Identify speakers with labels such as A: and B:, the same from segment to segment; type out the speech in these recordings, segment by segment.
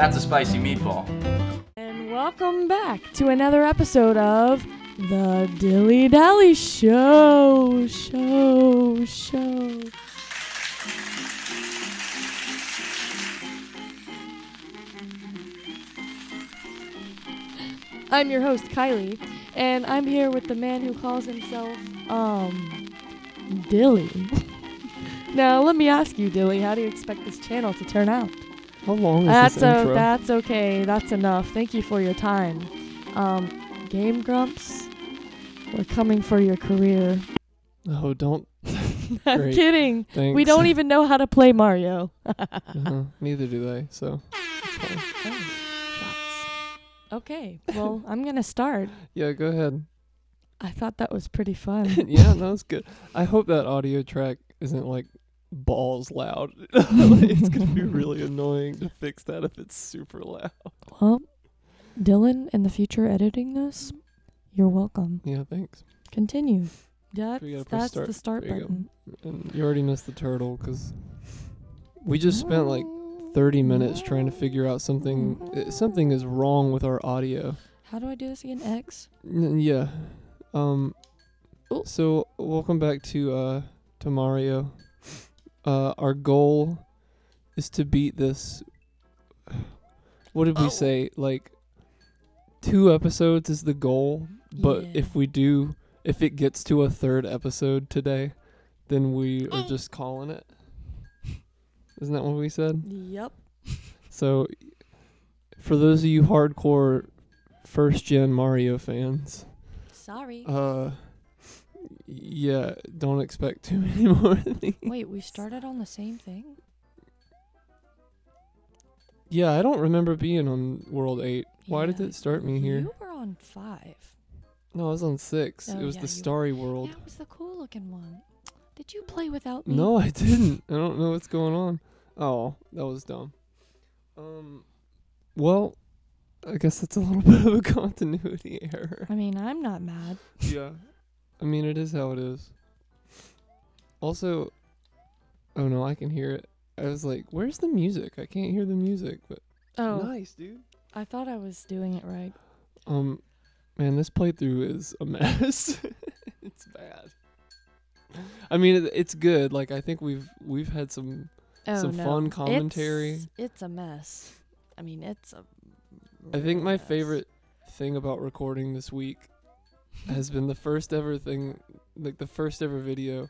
A: That's a spicy meatball.
B: And welcome back to another episode of the DillyDally Show. I'm your host, Kylie, and I'm here with the man who calls himself, Dilly. Now, let me ask you, Dilly, how do you expect this channel to turn out?
C: How long is this intro?
B: That's okay. That's enough. Thank you for your time. Game Grumps, we're coming for your career.
C: Oh, don't.
B: I'm
C: Great.
B: kidding.
C: Thanks.
B: We don't even know how to play Mario.
C: Neither do they, so it's fine.
B: Oh, shots. Okay, well, I'm going to start.
C: Yeah, go ahead.
B: I thought that was pretty fun.
C: Yeah, that was good. I hope that audio track isn't like balls loud. It's going to be really annoying to fix that if it's super loud.
B: Well, Dylan, in the future editing this, you're welcome.
C: Yeah, thanks.
B: Continue.
C: We gotta press
B: That's
C: start.
B: the start
C: There you go.
B: button.
C: And you already missed the turtle because we just spent like 30 minutes trying to figure out something. Something is wrong with our audio.
B: How do I do this again? X?
C: Yeah.
B: Ooh.
C: So welcome back to Mario. Our goal is to beat this. What did we say? Like 2 episodes is the goal, but
B: Yeah.
C: if it gets to a 3rd episode today, then we are just calling it. Isn't that what we said?
B: Yep.
C: So for those of you hardcore 1st gen Mario fans,
B: Sorry.
C: yeah, don't expect too many more of these.
B: Wait, we started on the same thing?
C: Yeah, I don't remember being on World 8. Why did
B: Yeah,
C: it start me here?
B: You were on 5.
C: No, I was on 6.
B: Oh,
C: It was
B: yeah,
C: the
B: you
C: Starry World.
B: That was the cool looking one. Did you play without me?
C: No, I didn't. I don't know what's going on. Oh, that was dumb. Well, I guess that's a little bit of a continuity error.
B: I mean, I'm not mad.
C: Yeah. I mean, it is how it is. Also, oh no, I can hear it. I was like, where's the music? I can't hear the music, but
B: Oh,
C: nice, dude.
B: I thought I was doing it right.
C: Man, this playthrough is a mess. It's bad. I mean, it's good. Like, I think we've had some fun commentary.
B: It's a mess. I mean, it's a
C: I think my
B: mess.
C: favorite thing about recording this week has been the first ever thing, like the first ever video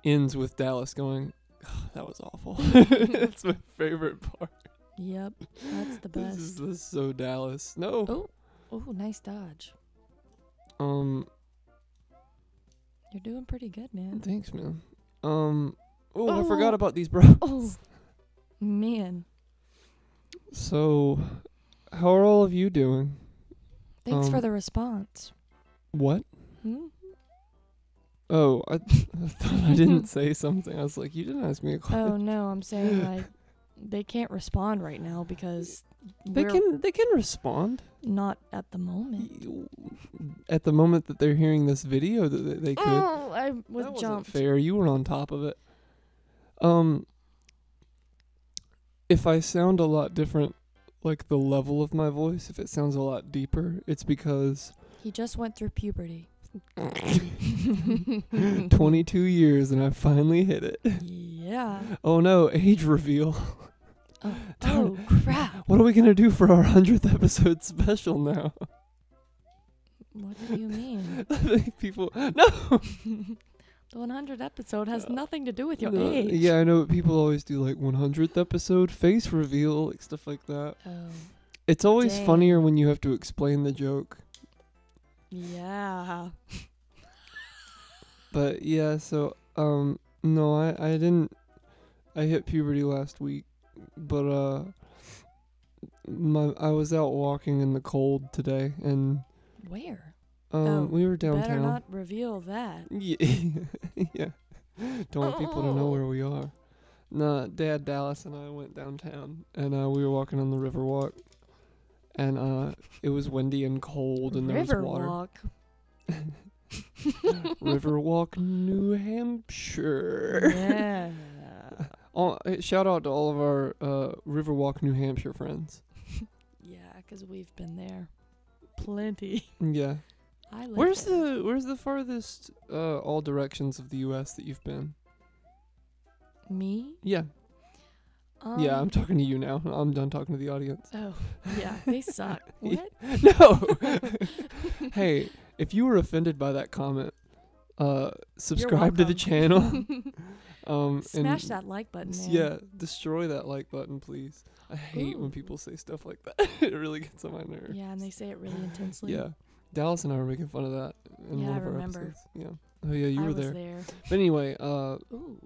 C: ends with Dallas going, oh, that was awful. That's my favorite part.
B: Yep, that's the best.
C: This is so Dallas. No.
B: Oh, nice dodge.
C: Um,
B: You're doing pretty good, man.
C: thanks, man. I forgot about these bros.
B: Oh, man.
C: So, how are all of you doing?
B: Thanks for the response.
C: What?
B: Hmm?
C: Oh, I thought I didn't say something. I was like, you didn't ask me a question.
B: Oh, no, I'm saying, like, they can't respond right now because
C: They can respond.
B: not at the moment.
C: At the moment that they're hearing this video, they could.
B: Oh, I was
C: That wasn't
B: jumped.
C: fair. You were on top of it. If I sound a lot different, like the level of my voice, if it sounds a lot deeper, it's because
B: He just went through puberty.
C: 22 years and I finally hit it.
B: Yeah.
C: Oh no, age reveal.
B: Oh, crap.
C: What are we going to do for our 100th episode special now?
B: What do you mean?
C: I think people... No!
B: The 100th episode has nothing to do with your
C: No,
B: age.
C: Yeah, I know, but people always do like 100th episode, face reveal, like stuff like that.
B: Oh,
C: It's always
B: Dang.
C: funnier when you have to explain the joke.
B: yeah.
C: But yeah, so no, I didn't. I hit puberty last week, but I was out walking in the cold today, and
B: Where?
C: we were downtown.
B: Better not reveal that.
C: Yeah, yeah. Don't want people to know where we are. Nah, Dad, Dallas, and I went downtown, and we were walking on the Riverwalk, and it was windy and cold, and there was water.
B: Riverwalk.
C: Riverwalk, New Hampshire.
B: Yeah.
C: Shout out to all of our Riverwalk, New Hampshire friends.
B: 'cause we've been there plenty.
C: Yeah.
B: I live
C: Where's
B: there.
C: the farthest all directions of the U.S. that you've been?
B: Me?
C: Yeah. Yeah, I'm talking to you now. I'm done talking to the audience.
B: Oh, yeah, they suck. What?
C: No. Hey, if you were offended by that comment, subscribe to the channel.
B: Smash
C: and
B: that like button, man.
C: Yeah, destroy that like button, please. I hate when
B: Ooh.
C: people say stuff like that. It really gets on my nerves.
B: Yeah, and they say it really intensely.
C: Yeah. Dallas and I were making fun of that in
B: Yeah,
C: one
B: I
C: of our
B: remember.
C: episodes. Yeah. Oh yeah, you
B: I
C: were
B: was
C: there.
B: there.
C: But anyway,
B: Ooh.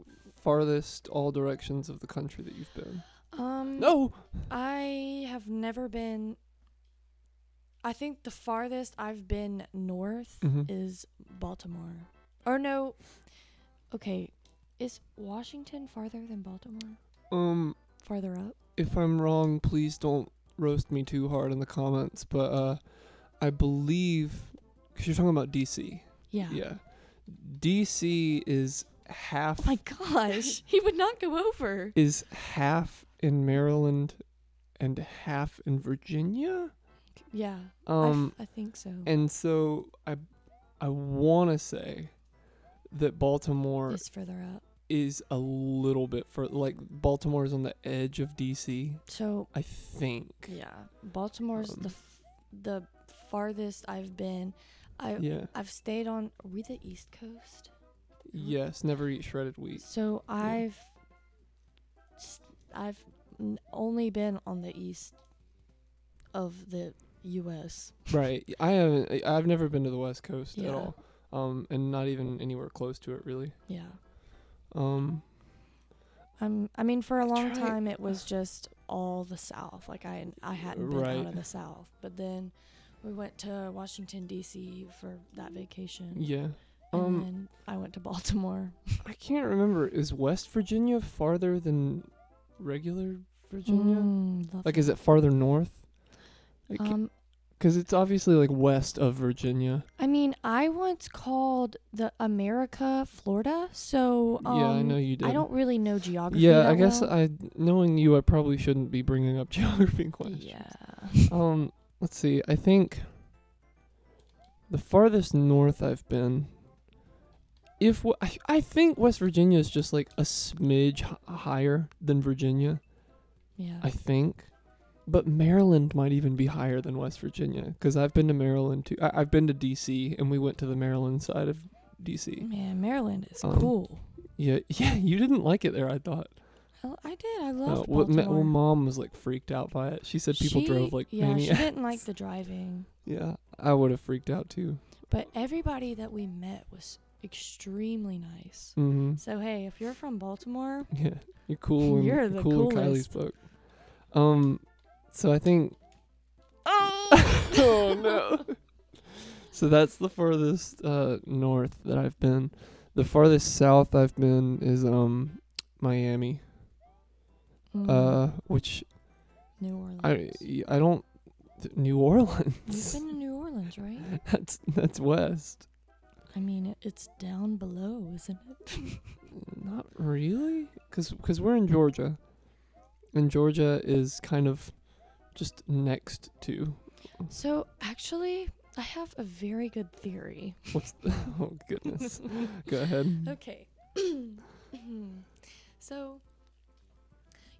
C: farthest all directions of the country that you've been.
B: No. I have never been. I think the farthest I've been north is Baltimore. Or no. Okay, is Washington farther than Baltimore? Farther up?
C: If I'm wrong, please don't roast me too hard in the comments. But I believe, because you're talking about DC.
B: Yeah.
C: Yeah. DC is half.
B: Oh my gosh, he would not go over.
C: Is half in Maryland and half in Virginia.
B: Yeah. I think so.
C: And so I want to say that Baltimore
B: Is further up.
C: is a little bit further. Like Baltimore is on the edge of DC.
B: So
C: I think.
B: Yeah, Baltimore's the farthest I've been. I've stayed on. Are we the East Coast?
C: Yes, never eat shredded wheat.
B: So I've only been on the east of the U.S.
C: Right. I've never been to the West Coast
B: Yeah.
C: at all. And not even anywhere close to it, really.
B: Yeah.
C: I
B: mean, for a long time, it was just all the South. Like I hadn't been out of the South, but then we went to Washington D.C. for that vacation.
C: Yeah.
B: And then I went to Baltimore.
C: I can't remember. Is West Virginia farther than regular Virginia? Like, is it farther north? Because it's obviously like west of Virginia.
B: I mean, I once called the America Florida, so
C: yeah, I know you did.
B: I don't really know geography.
C: Yeah,
B: that
C: I guess
B: well.
C: knowing you, I probably shouldn't be bringing up geography questions.
B: Yeah.
C: Let's see. I think the farthest north I've been, I think West Virginia is just like a smidge higher than Virginia.
B: Yeah.
C: I think. But Maryland might even be higher than West Virginia, because I've been to Maryland too. I've been to D.C., and we went to the Maryland side of D.C.
B: Man, Maryland is cool.
C: Yeah, you didn't like it there, I thought.
B: I did. I loved
C: Baltimore.
B: Baltimore.
C: Mom was like freaked out by it. She said people drove like maniacs.
B: Yeah, she didn't like the driving.
C: Yeah, I would have freaked out too.
B: But everybody that we met was extremely nice.
C: Mm-hmm.
B: So hey, if you're from Baltimore,
C: yeah, you're cool.
B: You're the
C: cool
B: coolest.
C: in Kylie's book. So I think. Oh no. So that's the farthest north that I've been. The farthest south I've been is Miami. Which
B: New Orleans.
C: I don't. New Orleans.
B: You've been to New Orleans, right?
C: That's west.
B: I mean, it's down below, isn't it?
C: Not really, because we're in Georgia, and Georgia is kind of just next to.
B: So actually, I have a very good theory.
C: Oh goodness. Go ahead.
B: Okay. So,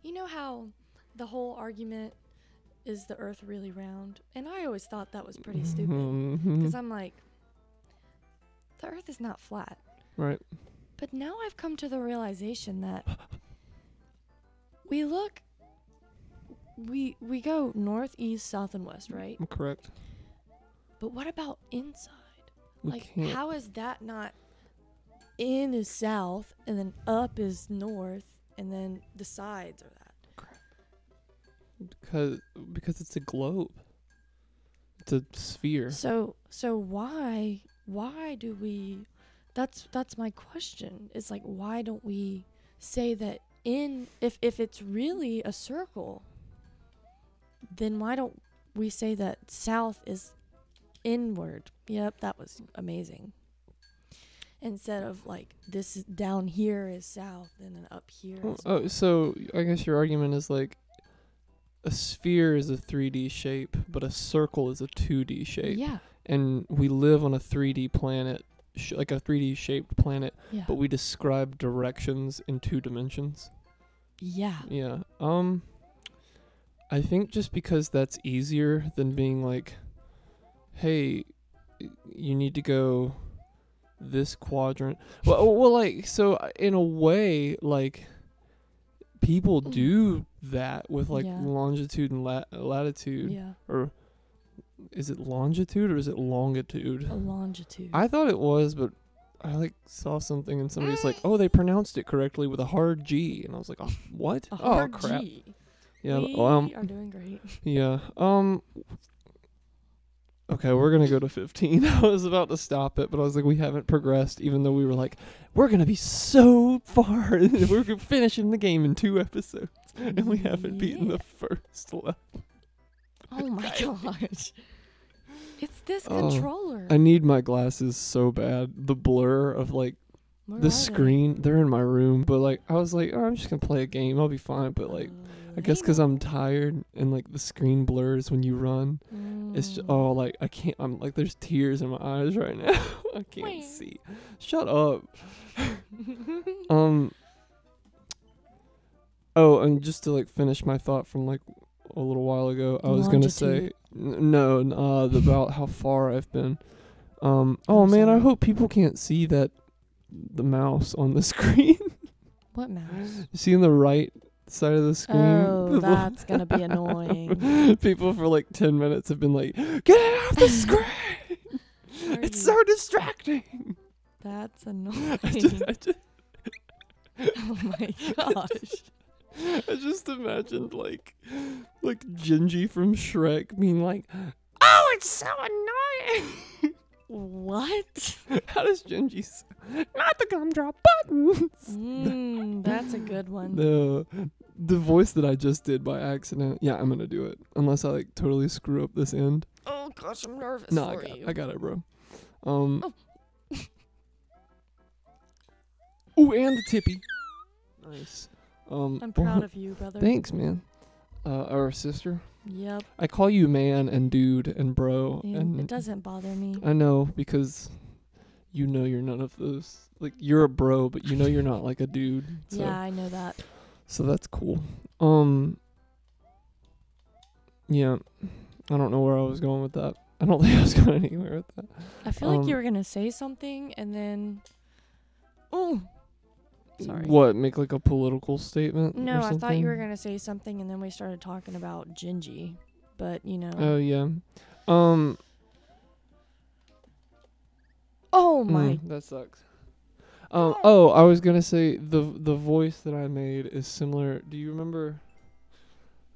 B: you know how the whole argument is the Earth really round? And I always thought that was pretty stupid. Because I'm like, the Earth is not flat.
C: Right.
B: But now I've come to the realization that we go north, east, south, and west, right?
C: Correct.
B: But what about inside?
C: We can't.
B: How is that not in is south, and then up is north, and then the sides are that?
C: Because it's a globe. It's a sphere.
B: So why do we? That's my question. It's like, why don't we say that if it's really a circle, then why don't we say that south is inward? Yep, that was amazing. Instead of like, this is down here is south and then up here is
C: so I guess your argument is like, a sphere is a 3D shape, but a circle is a 2D shape.
B: Yeah.
C: And we live on a 3D planet, like a 3D shaped planet,
B: Yeah.
C: but we describe directions in 2 dimensions.
B: Yeah.
C: Yeah. I think just because that's easier than being like, hey, you need to go this quadrant. Well, like, so in a way, like, people do that with like
B: Yeah.
C: longitude and latitude.
B: Yeah.
C: Or is it longitude or is it longitude?
B: A longitude.
C: I thought it was, but I like saw something and somebody's like, oh, they pronounced it correctly with a hard G, and I was like, oh, what?
B: A hard
C: crap.
B: G.
C: Yeah.
B: We are doing great.
C: Yeah. Okay, we're gonna go to 15. I was about to stop it, but I was like, we haven't progressed, even though we were like, we're gonna be so far. We're finishing the game in 2 episodes, and we haven't beaten the first level.
B: Oh my gosh. It's this controller.
C: I need my glasses so bad. The blur of like
B: Where
C: the
B: are
C: screen, they're in my room, but like I was like, oh, I'm just gonna play a game. I'll be fine. But like, I guess because I'm tired and like the screen blurs when you run. It's just, like I can't. I'm like, there's tears in my eyes right now. I can't see. Shut up. Oh, and just to like finish my thought from like a little while ago, I was gonna say about how far I've been. Oh man, I hope people can't see that the mouse on the screen.
B: What mouse?
C: You see on the right side of the screen?
B: Oh, that's gonna be annoying.
C: People for like 10 minutes have been like, get it off the screen! It's so distracting!
B: That's annoying. Oh my gosh.
C: I just imagined like Gingy from Shrek being like, oh, it's so annoying!
B: What?
C: How does Gingy sound? Not the gumdrop buttons!
B: That's a good one.
C: The voice that I just did by accident. Yeah, I'm gonna do it. Unless I like totally screw up this end.
B: Oh gosh, I'm nervous
C: No,
B: for you.
C: I got it, bro. Ooh, and the tippy. Nice.
B: I'm proud of you, brother.
C: Thanks, man. Our sister.
B: Yep.
C: I call you man and dude and bro.
B: And it doesn't bother me.
C: I know, because you know you're none of those. Like, you're a bro, but you know you're not like a dude. So.
B: Yeah, I know that.
C: So that's cool. Yeah. I don't know where I was going with that. I don't think I was going anywhere with that.
B: I feel like you were going to say something and then... Oh! Sorry.
C: What, make like a political statement?
B: No,
C: or
B: I
C: something?
B: thought you were going to say something and then we started talking about Gingy. But, you know...
C: Oh, yeah.
B: Oh, my...
C: that sucks. I was gonna say the voice that I made is similar. Do you remember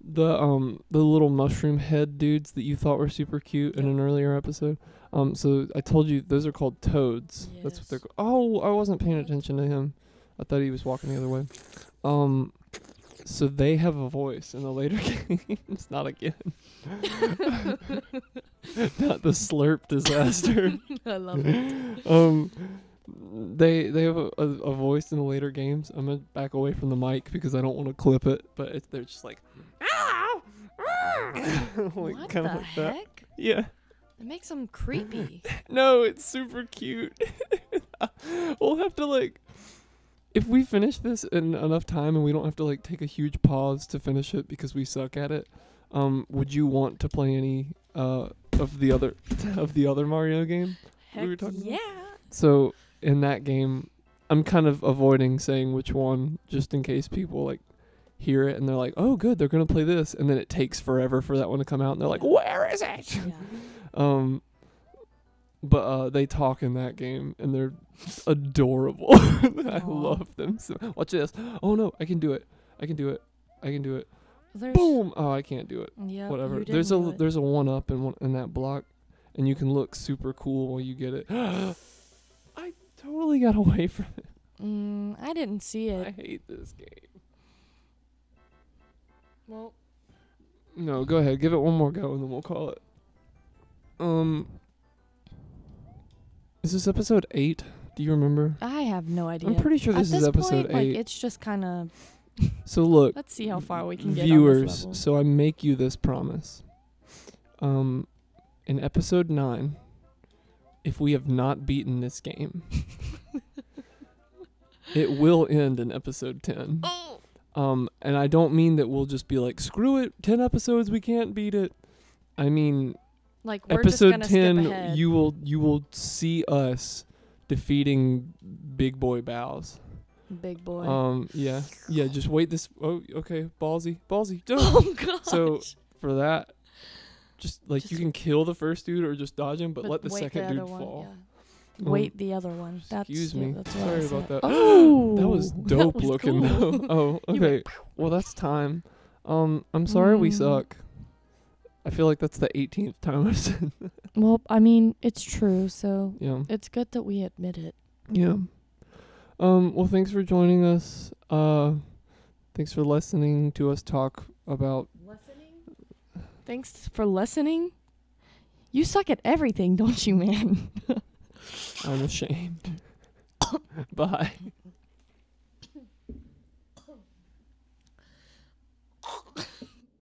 C: the little mushroom head dudes that you thought were super cute in an earlier episode? So I told you those are called toads.
B: Yes.
C: That's what they're called. Oh, I wasn't paying attention to him. I thought he was walking the other way. So they have a voice in the later games. Not again. Not the slurp disaster.
B: I love it.
C: They have a voice in the later games. I'm gonna back away from the mic because I don't want to clip it, but they're just like, like,
B: What
C: kind
B: the
C: of like
B: heck?
C: that. Yeah.
B: It makes them creepy.
C: No, it's super cute. We'll have to like, if we finish this in enough time and we don't have to like take a huge pause to finish it because we suck at it, would you want to play any of the other Mario game
B: Heck
C: we were talking
B: yeah.
C: about? So in that game, I'm kind of avoiding saying which one just in case people like hear it and they're like, oh good, they're gonna play this, and then it takes forever for that one to come out and they're like, where is it?
B: Yeah.
C: But they talk in that game and they're adorable. I love them so. Watch this. Oh no, I can do it. Boom. Oh, I can't do it.
B: Yeah.
C: Whatever. There's a 1-up in that block, and you can look super cool while you get it. I totally got away from it.
B: I didn't see it.
C: I hate this game.
B: Well,
C: no, go ahead. Give it one more go, and then we'll call it. Is this episode 8? Do you remember?
B: I have no idea.
C: I'm pretty sure this is
B: At this
C: episode
B: point,
C: 8.
B: Like, it's just kind of
C: So look,
B: Let's see how far we can get
C: viewers.
B: on this level.
C: So I make you this promise. In episode 9, if we have not beaten this game, it will end in episode 10. And I don't mean that we'll just be like, screw it, 10 episodes, we can't beat it. I mean,
B: Like, we're
C: episode
B: just gonna
C: 10,
B: skip ahead.
C: you will see us defeating Big Boy Bows.
B: Big boy.
C: Yeah, just wait this. Oh, okay, ballsy.
B: Oh god.
C: So for that, just you can kill the first dude or just dodge him, but let the
B: wait
C: second
B: the
C: dude
B: other one,
C: fall.
B: yeah. Wait the other one.
C: Excuse me.
B: That's what I
C: Sorry
B: said.
C: about that.
B: Oh,
C: That was
B: that
C: dope
B: was
C: looking
B: cool.
C: though. Oh,
B: You
C: okay.
B: went
C: Well, that's time. I'm sorry we
B: Mm.
C: suck. I feel like that's the 18th time I've said that.
B: Well, I mean, it's true, so
C: Yeah.
B: it's good that we admit it.
C: Yeah. Well, thanks for joining us. Thanks for listening to us talk about.
B: Thanks for listening. You suck at everything, don't you, man?
C: I'm ashamed. Bye.